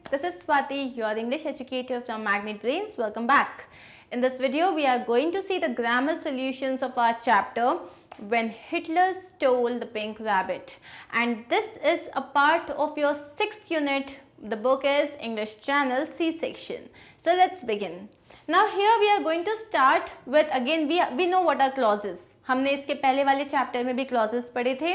This is Swati, your English educator from Magnet Brains. Welcome back. In this video, we are going to see the grammar solutions of our chapter When Hitler Stole the Pink Rabbit. And this is a part of your 6th unit. The book is English Channel C section. So let's begin. Now here we are going to start with, again we know what are clauses. हमने इसके पहले वाले chapter में भी clauses पढ़े थे.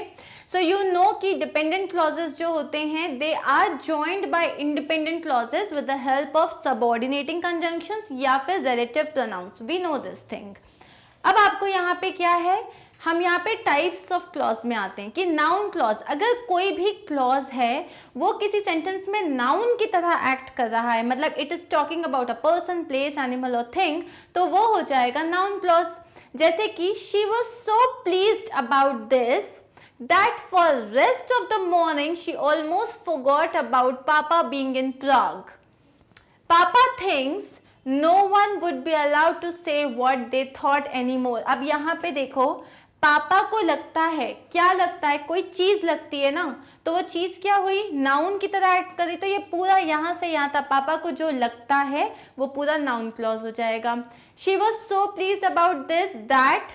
So you know कि dependent clauses जो होते हैं they are joined by independent clauses with the help of subordinating conjunctions या फिर relative pronouns. We know this thing. अब आपको यहाँ पे क्या है, हम यहाँ पे टाइप्स ऑफ क्लॉज में आते हैं कि नाउन क्लॉज, अगर कोई भी क्लॉज है वो किसी सेंटेंस में नाउन की तरह एक्ट कर रहा है, मतलब it is talking about a person, place, animal और थिंग, तो वो हो जाएगा नाउन क्लॉज. जैसे कि she was so pleased about this that for rest of the morning she almost forgot about Papa being in Prague. Papa thinks no one would be allowed to say what they thought anymore. अब यहाँ पे देखो, पापा को लगता है, क्या लगता है, कोई चीज लगती है ना, तो वो चीज क्या हुई, नाउन की तरह एक्ट करी, तो ये पूरा यहाँ से यहाँ तक पापा को जो लगता है वो पूरा नाउन क्लॉज हो जाएगा. She was so pleased about this that,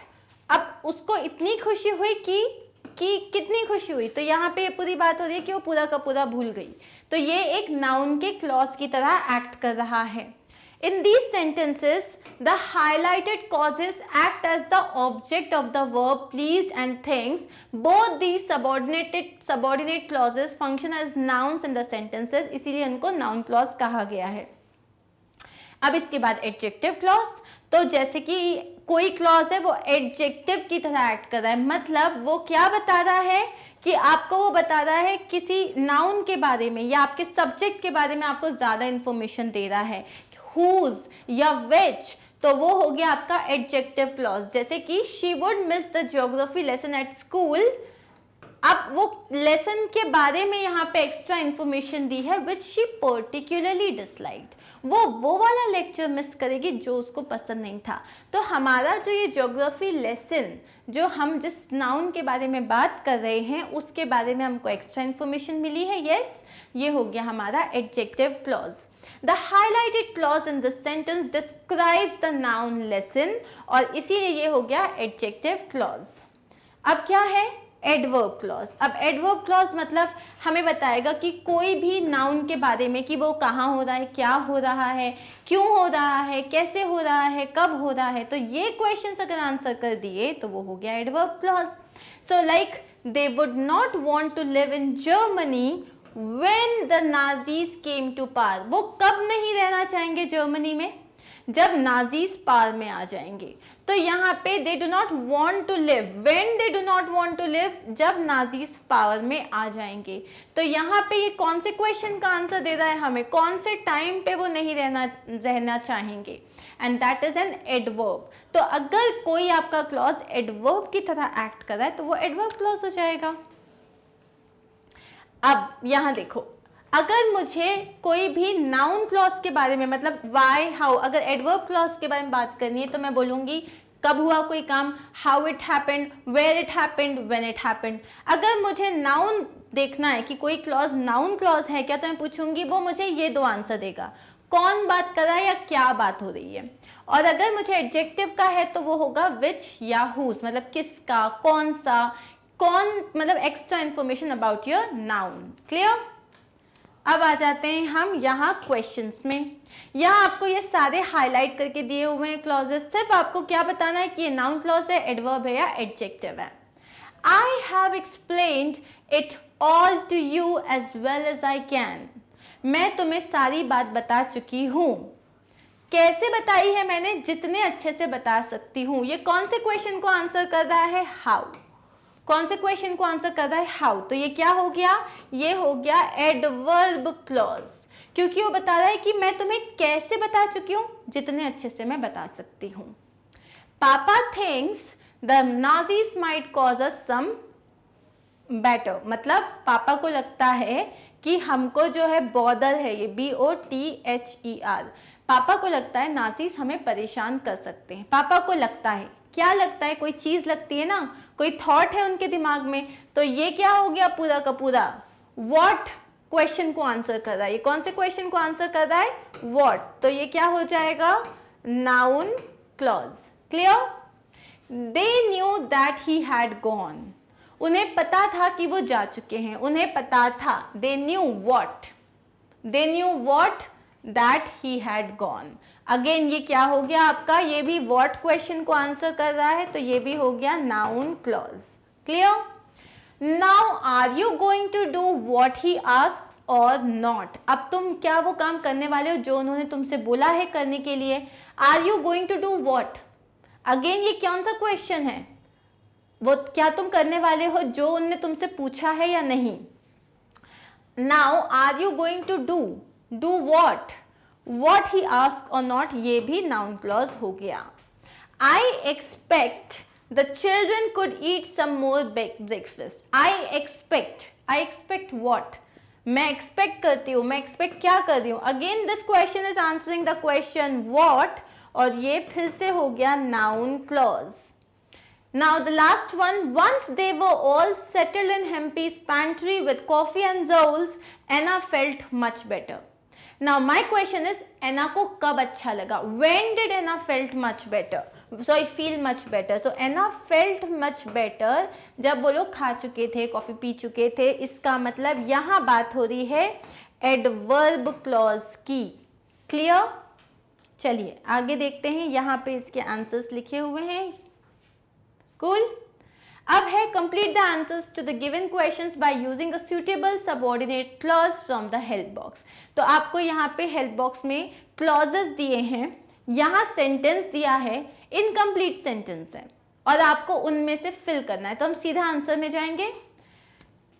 अब उसको इतनी खुशी हुई कि कितनी खुशी हुई, तो यहाँ पे पूरी बात हो रही है कि वो पूरा का पूरा भूल गई, तो ये एक नाउन के क्लॉज की तरह एक्ट कर रहा है. In these sentences, the highlighted causes act as the object of the verb pleased and thinks. Both these subordinate clauses function as nouns in the sentences, इसीलिए उनको noun clause कहा गया है. अब इसके बाद adjective clause, तो जैसे कि कोई क्लॉज है वो एडजेक्टिव की तरह एक्ट कर रहा है, मतलब वो क्या बता रहा है कि आपको वो बता रहा है किसी नाउन के बारे में या आपके सब्जेक्ट के बारे में आपको ज्यादा इंफॉर्मेशन दे रहा है, whose या which, तो वो हो गया आपका एडजेक्टिव क्लॉज. जैसे कि she would miss the geography lesson at school. अब वो लेसन के बारे में यहाँ पे एक्स्ट्रा इंफॉर्मेशन दी है which she particularly disliked. वो वाला लेक्चर मिस करेगी जो उसको पसंद नहीं था. तो हमारा जो ये ज्योग्राफी लेसन जो हम जिस नाउन के बारे में बात कर रहे हैं उसके बारे में हमको एक्स्ट्रा इंफॉर्मेशन मिली है. यस, ये हो गया हमारा adjective clause. The highlighted clause in this sentence describes the noun lesson और इसीलिए ये हो गया adjective clause. अब क्या है adverb clause. अब adverb clause मतलब हमें बताएगा कि कोई भी noun के बारे में कि वो कहाँ हो रहा है, क्या हो रहा है, क्यों हो रहा है, कैसे हो रहा है, कब हो रहा है. तो ये क्वेश्चन अगर आंसर कर दिए तो वो हो गया adverb clause. So like they would not want to live in Germany when the Nazis came to power. वो कब नहीं रहना चाहेंगे जर्मनी में, जब नाजीज पावर में आ जाएंगे. तो यहाँ पे they do not want to live, when they do not want to live, जब नाजीज पावर में आ जाएंगे. तो यहाँ पे ये कौन से क्वेश्चन का आंसर दे रहा है हमें, कौन से टाइम पे वो नहीं रहना चाहेंगे, and that is an adverb. तो अगर कोई आपका क्लॉज एडवर्ब की तरह एक्ट कर रहा है तो वो एडवर्ब क्लॉज हो जाएगा. अब यहाँ देखो, अगर मुझे कोई भी नाउन क्लॉज के बारे में, मतलब वाई, हाउ, अगर एडवर्ब क्लॉज के बारे में बात करनी है तो मैं बोलूंगी कब हुआ कोई काम, how it happened, where it happened, when it happened. अगर मुझे नाउन देखना है कि कोई क्लॉज नाउन क्लॉज है क्या, तो मैं पूछूंगी, वो मुझे ये दो आंसर देगा, कौन बात कर रहा है या क्या बात हो रही है. और अगर मुझे एडजेक्टिव का है तो वो होगा विच या हुज, मतलब किसका, कौन सा, कौन, मतलब extra information about your noun. Clear. अब आ जाते हैं हम यहाँ क्वेश्चंस में. यहाँ आपको ये सारे हाईलाइट करके दिए हुए हैं क्लॉजेस. सिर्फ आपको क्या बताना है कि ये नाउन क्लॉज है, एडवर्ब है या एडजेक्टिव है. I have explained it all to you as well as I can. मैं तुम्हें सारी बात बता चुकी हूँ. कैसे बताई है मैंने, जितने अच्छे से बता सकती हूँ. ये कौन से क्वेश्चन को आंसर कर रहा है, हाउ. कौन से क्वेश्चन को आंसर कर रहा है, हाउ. तो ये क्या हो गया, ये हो गया एडवर्ब क्लॉज, क्योंकि वो बता रहा है कि मैं तुम्हें कैसे बता चुकी हूँ, जितने अच्छे से मैं बता सकती हूँ. पापा thinks the Nazis might cause us some better, मतलब पापा को लगता है कि हमको जो है बॉदर है, ये BOTHER, पापा को लगता है नाजीज हमें परेशान कर सकते हैं. पापा को लगता है, क्या लगता है, कोई चीज लगती है ना, कोई थॉट है उनके दिमाग में, तो ये क्या हो गया पूरा का पूरा, व्हाट क्वेश्चन को आंसर कर रहा है। ये कौन से क्वेश्चन को आंसर कर रहा है? व्हाट। तो ये क्या हो जाएगा? Noun clause. Clear? They knew that he had gone. उन्हें पता था कि वो जा चुके हैं, उन्हें पता था। They knew what, they knew what that he had gone. Again ये क्या हो गया आपका? ये भी व्हाट क्वेश्चन को आंसर कर रहा है, तो ये भी हो गया noun clause. Clear? Now are you going to do what he asks और नॉट? अब तुम क्या वो काम करने वाले हो जो उन्होंने तुमसे बोला है करने के लिए? Are you going to do what? Again ये कौन सा क्वेश्चन है? वो क्या तुम करने वाले हो जो उन्होंने तुमसे पूछा है या नहीं? Now are you going to do what? What he ask और नॉट, ये भी नाउन क्लॉज हो गया। I expect the children could eat some more breakfast. I expect what? मैं एक्सपेक्ट करती हूँ, मैं एक्सपेक्ट क्या कर रही हूँ? Again this question is answering the question what, और ये फिर से हो गया noun clause. Now the last one, once they were all settled in Hempy's pantry with coffee and rolls, Anna felt much better. Now my question is, Anna को कब अच्छा लगा? When did Anna felt much better? So I feel much better. So Anna felt much better जब वो लोग खा चुके थे, कॉफी पी चुके थे। इसका मतलब यहाँ बात हो रही है एडवर्ब क्लॉज की। क्लियर? चलिए आगे देखते हैं, यहाँ पे इसके आंसर्स लिखे हुए हैं। Cool. अब है complete the answers to the given questions by using a suitable subordinate clause from the help box. तो आपको यहाँ पे help box में clauses दिए हैं, यहाँ sentence दिया है, incomplete sentence है, और आपको उनमें से fill करना है। तो हम सीधा आंसर में जाएंगे।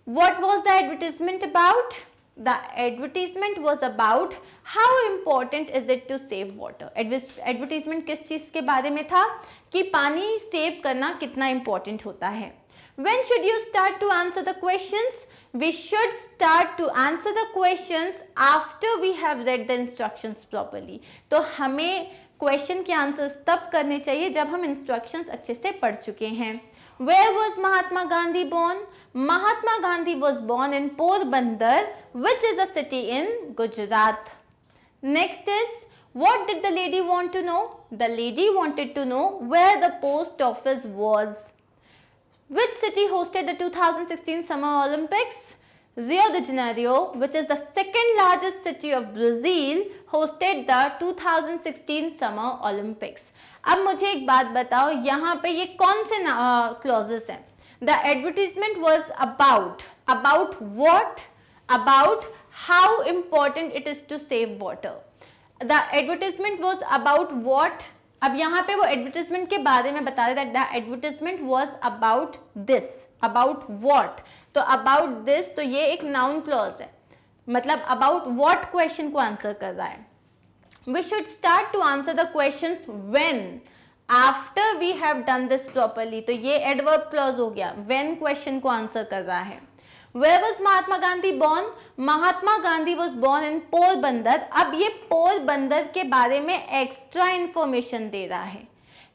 What was the advertisement about? The advertisement was about how important is it to save water. Advertisement किस चीज़ के बारे में था? कि पानी सेव करना कितना important होता है। When should you start to answer the questions? We should start to answer the questions after we have read the instructions properly. तो हमें क्वेश्चन के आंसर्स तब करने चाहिए जब हम इंस्ट्रक्शंस अच्छे से पढ़ चुके हैं। Where was Mahatma Gandhi born? Mahatma Gandhi was born in Porbandar, which is a city in Gujarat. Next is, what did the lady want to know? The lady wanted to know where the post office was. Which city hosted the 2016 Summer Olympics? Rio de Janeiro, which is the second largest city of Brazil, hosted the 2016 Summer Olympics. अब मुझे एक बात बताओ, यहाँ पे ये कौन से क्लॉजेस हैं? The advertisement was about what? About how important it is to save water. The advertisement was about what? अब यहाँ पे वो एडवर्टाइजमेंट के बारे में बता रहे थे। The advertisement was about this, about what. तो अबाउट दिस, तो ये एक नाउन क्लॉज है, मतलब अबाउट वॉट क्वेश्चन को आंसर कर रहा है। We should start to answer the questions when, after we have done this properly. तो ये एडवर्ब क्लॉज हो गया, व्हेन क्वेश्चन को आंसर कर रहा है। Where was Mahatma Gandhi born? Mahatma Gandhi was born in Porbandar. अब ये पोरबंदर के बारे में एक्स्ट्रा इंफॉर्मेशन दे रहा है,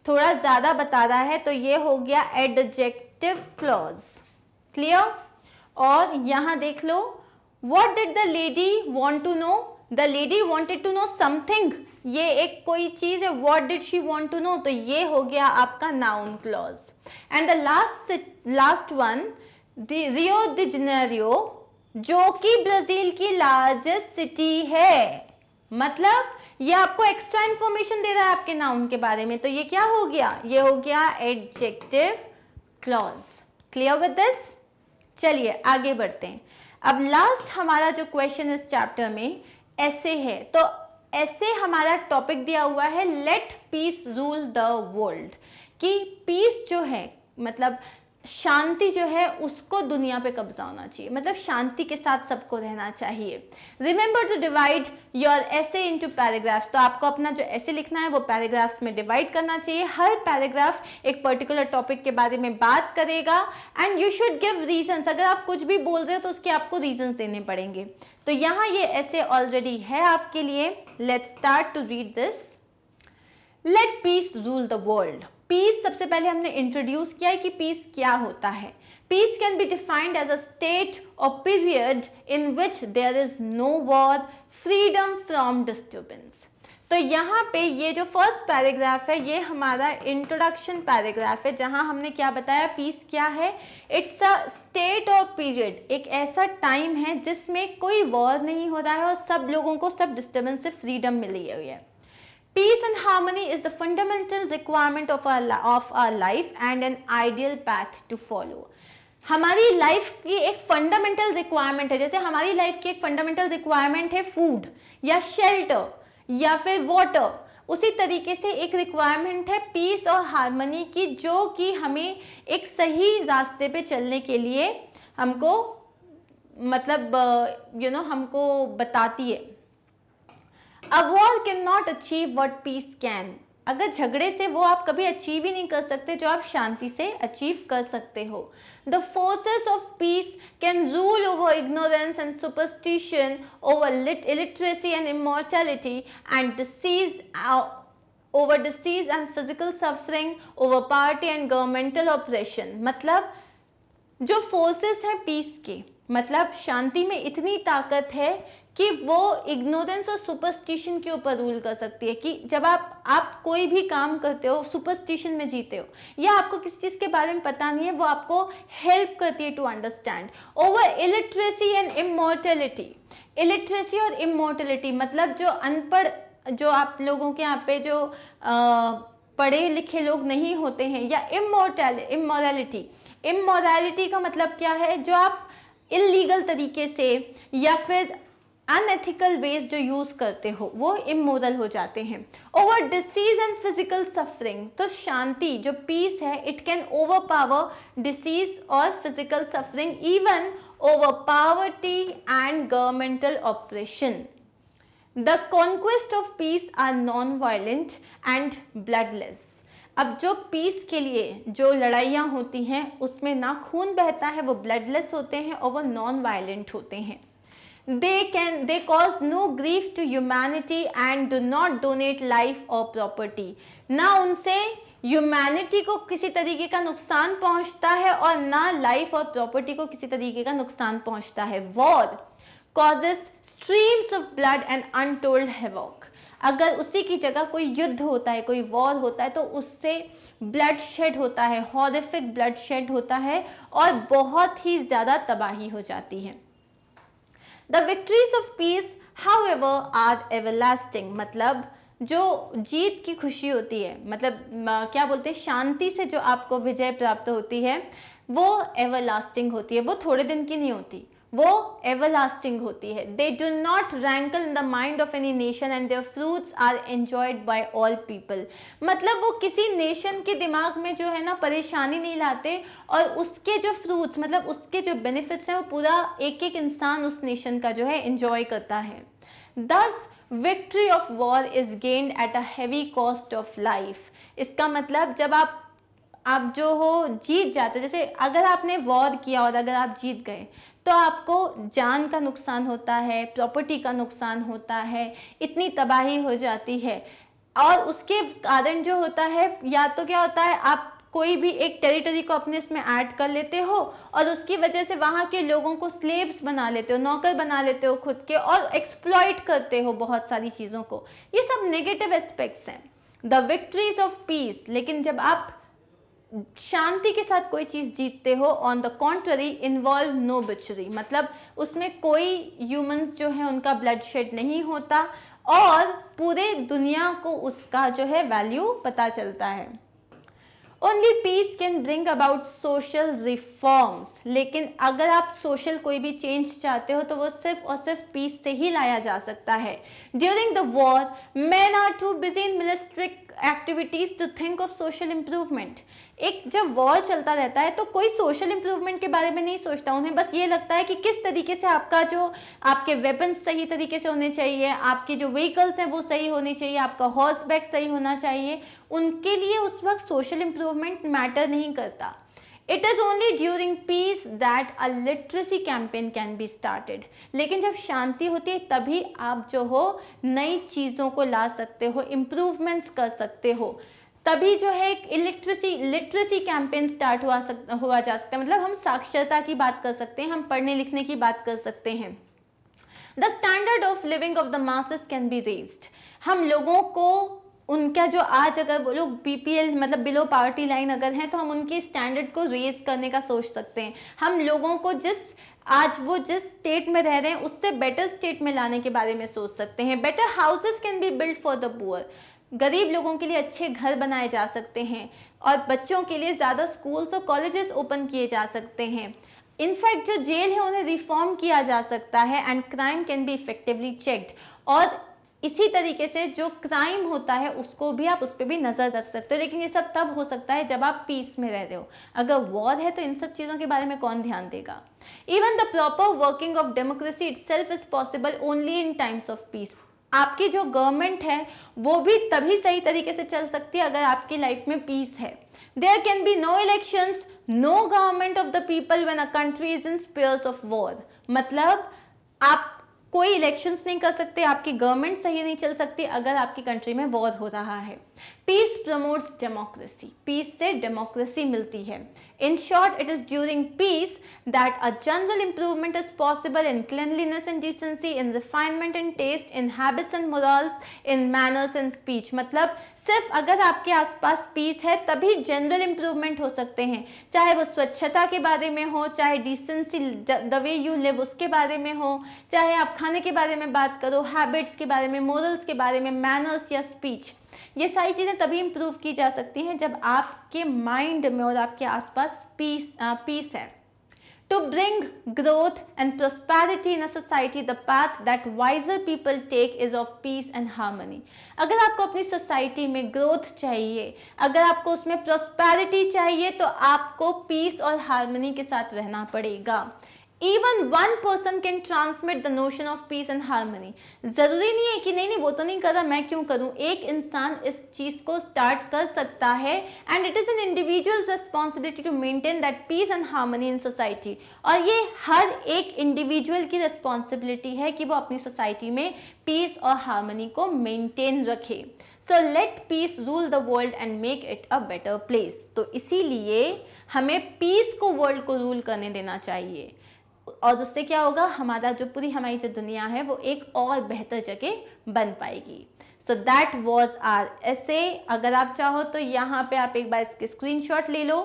थोड़ा ज्यादा बता रहा है, तो ये हो गया एडजेक्टिव क्लॉज। क्लियर? और यहाँ देख लो, What did the lady want to know? The lady wanted to know something. ये एक कोई चीज है, What did she want to know? तो ये हो गया आपका noun clause. And the last one, Rio de Janeiro, जो कि ब्राजील की लार्जेस्ट सिटी है। मतलब ये आपको एक्स्ट्रा इंफॉर्मेशन दे रहा है आपके नाउन के बारे में, तो ये क्या हो गया? ये हो गया adjective clause. Clear with this? चलिए आगे बढ़ते हैं। अब लास्ट हमारा जो क्वेश्चन इस चैप्टर में ऐसे है, तो ऐसे हमारा टॉपिक दिया हुआ है let peace rule the world, कि पीस जो है मतलब शांति जो है उसको दुनिया पे कब्जा होना चाहिए, मतलब शांति के साथ सबको रहना चाहिए। रिमेंबर टू डिवाइड योर ऐसे इनटू पैराग्राफ्स। तो आपको अपना जो ऐसे लिखना है वो पैराग्राफ्स में डिवाइड करना चाहिए। हर पैराग्राफ एक पर्टिकुलर टॉपिक के बारे में बात करेगा and you should give reasons. अगर आप कुछ भी बोल रहे हो तो उसके आपको रीजंस देने पड़ेंगे। तो यहाँ ये ऐसे ऑलरेडी है आपके लिए। Let's start to read this. Let peace rule the world. Peace सबसे पहले हमने इंट्रोड्यूस किया है कि पीस क्या होता है। Peace can be defined as a state और period in which there is no war, freedom from disturbance. तो यहाँ पे ये जो फर्स्ट पैराग्राफ है ये हमारा इंट्रोडक्शन पैराग्राफ है, जहाँ हमने क्या बताया पीस क्या है। इट्स अ स्टेट और पीरियड, एक ऐसा टाइम है जिसमें कोई वॉर नहीं हो रहा है और सब लोगों को सब डिस्टर्बेंस से फ्रीडम मिली हुई है। Peace and harmony is the fundamental requirement of our life and an ideal path to follow. हमारी लाइफ की एक फंडामेंटल रिक्वायरमेंट है, जैसे हमारी लाइफ की एक फंडामेंटल रिक्वायरमेंट है फूड या शेल्टर या फिर वाटर, उसी तरीके से एक रिक्वायरमेंट है पीस और हार्मनी की, जो कि हमें एक सही रास्ते पे चलने के लिए हमको मतलब हमको बताती है। A war cannot achieve what peace can. अगर झगड़े से वो आप कभी अचीव ही नहीं कर सकते जो आप शांति से अचीव कर सकते हो। The forces of peace can rule over ignorance and superstition, over illiteracy and immortality, and over disease and physical suffering, over poverty and governmental oppression. मतलब जो फोर्सेस हैं पीस के, मतलब शांति में इतनी ताकत है कि वो इग्नोरेंस और सुपरस्टिशन के ऊपर रूल कर सकती है। कि जब आप कोई भी काम करते हो, सुपरस्टिशन में जीते हो या आपको किसी चीज़ के बारे में पता नहीं है, वो आपको हेल्प करती है to understand. Over illiteracy and immortality, illiteracy और इमोर्टेलिटी मतलब जो अनपढ़, जो आप लोगों के यहाँ पे जो पढ़े लिखे लोग नहीं होते हैं, या इमोरलिटी, इमोरलिटी का मतलब क्या है, जो आप इलीगल तरीके से या फिर अनएथिकल वेज जो यूज करते हो वो इमोरल हो जाते हैं। Over disease and physical suffering, तो शांति जो पीस है it can overpower disease और physical suffering, even over poverty and governmental operation. The conquest of peace are non violent and bloodless. अब जो पीस के लिए जो लड़ाइयाँ होती हैं उसमें ना खून बहता है, वो ब्लडलेस होते हैं और वो नॉन वायलेंट होते हैं। They cause no grief to humanity and do not donate life or property. ना उनसे ह्यूमैनिटी को किसी तरीके का नुकसान पहुंचता है और ना लाइफ और प्रॉपर्टी को किसी तरीके का नुकसान पहुंचता है। War causes streams of blood and untold havoc. अगर उसी की जगह कोई युद्ध होता है, कोई वॉर होता है, तो उससे ब्लड शेड होता है, हॉरिफिक ब्लड शेड होता है और बहुत ही ज़्यादा तबाही हो जाती है। The victories of peace, however, are everlasting. मतलब जो जीत की खुशी होती है, मतलब क्या बोलते हैं, शांति से जो आपको विजय प्राप्त होती है वो everlasting होती है, वो थोड़े दिन की नहीं होती, वो everlasting होती है। They do not rankle in the mind of any nation and their fruits are enjoyed by all people. मतलब वो किसी नेशन के दिमाग में जो है ना परेशानी नहीं लाते और उसके जो फ्रूट्स मतलब उसके जो बेनिफिट्स हैं वो पूरा एक एक इंसान उस नेशन का जो है एंजॉय करता है। Thus victory of war is gained at a heavy cost of life. इसका मतलब जब आप जो हो जीत जाते हो, जैसे अगर आपने वॉर किया और अगर आप जीत गए तो आपको जान का नुकसान होता है, प्रॉपर्टी का नुकसान होता है, इतनी तबाही हो जाती है। और उसके कारण जो होता है, या तो क्या होता है, आप कोई भी एक टेरिटरी को अपने इसमें ऐड कर लेते हो और उसकी वजह से वहाँ के लोगों को स्लेव्स बना लेते हो, नौकर बना लेते हो खुद के, और एक्सप्लॉइट करते हो बहुत सारी चीज़ों को। ये सब नेगेटिव एस्पेक्ट्स हैं द विक्ट्रीज ऑफ पीस। लेकिन जब आप शांति के साथ कोई चीज़ जीतते हो, on the contrary involve no butchery, मतलब उसमें कोई ह्यूमंस जो है उनका ब्लड शेड नहीं होता और पूरे दुनिया को उसका जो है वैल्यू पता चलता है। Only piece can bring about social reforms. लेकिन अगर आप सोशल कोई भी चेंज चाहते हो तो वो सिर्फ और सिर्फ पीस से ही लाया जा सकता है। During the war men are too busy in militaristic activities to think of social improvement. एक जब वॉर चलता रहता है तो कोई सोशल इंप्रूवमेंट के बारे में नहीं सोचता, उन्हें बस ये लगता है कि किस तरीके से आपका जो आपके वेपन्स सही तरीके से होने चाहिए, आपकी जो व्हीकल्स हैं वो सही होनी चाहिए, आपका हॉर्स बैक सही होना चाहिए। उनके लिए उस वक्त सोशल इंप्रूवमेंट मैटर नहीं करता। It is only during peace that a literacy campaign can be started. लेकिन जब शांति होती है तभी आप जो हो नई चीज़ों को ला सकते हो, इम्प्रूवमेंट्स कर सकते हो। तभी जो है एक लिटरेसी कैंपेन स्टार्ट हुआ जा सकता है, मतलब हम साक्षरता की बात कर सकते हैं, हम पढ़ने लिखने की बात कर सकते हैं। The standard of living of the masses can be raised. हम लोगों को उनका जो आज अगर वो लोग बीपीएल मतलब बिलो पावर्टी लाइन अगर हैं तो हम उनकी स्टैंडर्ड को रेज करने का सोच सकते हैं। हम लोगों को आज वो जिस स्टेट में रह रहे हैं उससे बेटर स्टेट में लाने के बारे में सोच सकते हैं। Better houses can be build for the poor. गरीब लोगों के लिए अच्छे घर बनाए जा सकते हैं और बच्चों के लिए ज़्यादा स्कूल्स और कॉलेजेस ओपन किए जा सकते हैं। इनफैक्ट जो जेल है उन्हें रिफॉर्म किया जा सकता है and crime can be effectively checked. और इसी तरीके से जो क्राइम होता है उसको भी आप उस पर भी नज़र रख सकते हो। लेकिन ये सब तब हो सकता है जब आप पीस में रह रहे हो। अगर वॉर है तो इन सब चीज़ों के बारे में कौन ध्यान देगा। Even the proper working of democracy itself is possible only in times of peace. आपकी जो गवर्नमेंट है वो भी तभी सही तरीके से चल सकती है अगर आपकी लाइफ में पीस है। There can be no elections, no government of the people when a country is in spares of war. मतलब आप कोई इलेक्शंस नहीं कर सकते, आपकी गवर्नमेंट सही नहीं चल सकती अगर आपकी कंट्री में वॉर हो रहा है। Peace promotes democracy. पीस से डेमोक्रेसी मिलती है। In short, it is during peace that a general improvement is possible in cleanliness and decency, in refinement and taste, in habits and morals, in manners and speech. मतलब सिर्फ अगर आपके आसपास piece है तभी जनरल इंप्रूवमेंट हो सकते हैं, चाहे वो स्वच्छता के बारे में हो, चाहे decency the way you live उसके बारे में हो, चाहे आप खाने के बारे में बात करो, हैबिट्स के बारे में, मोरल्स के बारे में, मैनर्स या स्पीच। ये सारी चीज़ें तभी इम्प्रूव की जा सकती हैं जब आपके माइंड में और आपके आसपास पीस है। To bring growth and prosperity in a society, the path that wiser people take is of peace and harmony. अगर आपको अपनी सोसाइटी में ग्रोथ चाहिए, अगर आपको उसमें प्रॉस्पेरिटी चाहिए तो आपको पीस और हार्मनी के साथ रहना पड़ेगा। Even one person can transmit the notion of peace and harmony. ज़रूरी नहीं है कि नहीं वो तो नहीं कर रहा मैं क्यों करूँ। एक इंसान इस चीज़ को स्टार्ट कर सकता है and it is an individual's responsibility to maintain that peace and harmony in society. और ये हर एक इंडिविजुअल की रिस्पॉन्सिबिलिटी है कि वो अपनी सोसाइटी में पीस और हार्मनी को मेंटेन रखे। So let peace rule the world and make it a better place. तो इसीलिए हमें पीस को वर्ल्ड को रूल करने देना चाहिए और उससे क्या होगा, हमारी जो दुनिया है वो एक और बेहतर जगह बन पाएगी। सो दैट वॉज आर एसे। अगर आप चाहो तो यहाँ पे आप एक बार इसके स्क्रीनशॉट ले लो।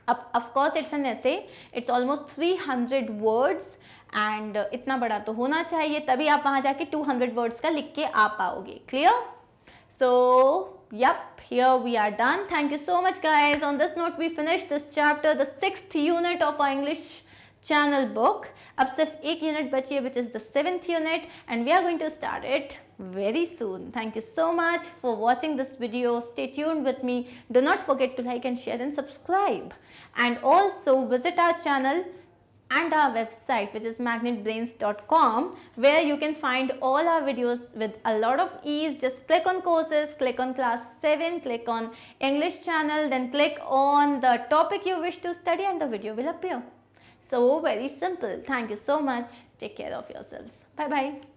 अब of course it's an essay, it's almost 300 words and इतना बड़ा तो होना चाहिए, तभी आप वहाँ जाके 200 वर्ड्स का लिख के आ पाओगे। Clear? So yep, here we are done. Thank you so much guys. On this note we finished this chapter, the 6th unit of our English channel book. अब सिर्फ एक यूनिट बची है which is the 7th unit and we are going to start it very soon. Thank you so much for watching this video. Stay tuned with me. Do not forget to like and share and subscribe. And also visit our channel and our website which is magnetbrains.com where you can find all our videos with a lot of ease. Just click on courses, click on class 7, click on English channel, then click on the topic you wish to study and the video will appear. So very simple. Thank you so much. Take care of yourselves. Bye bye.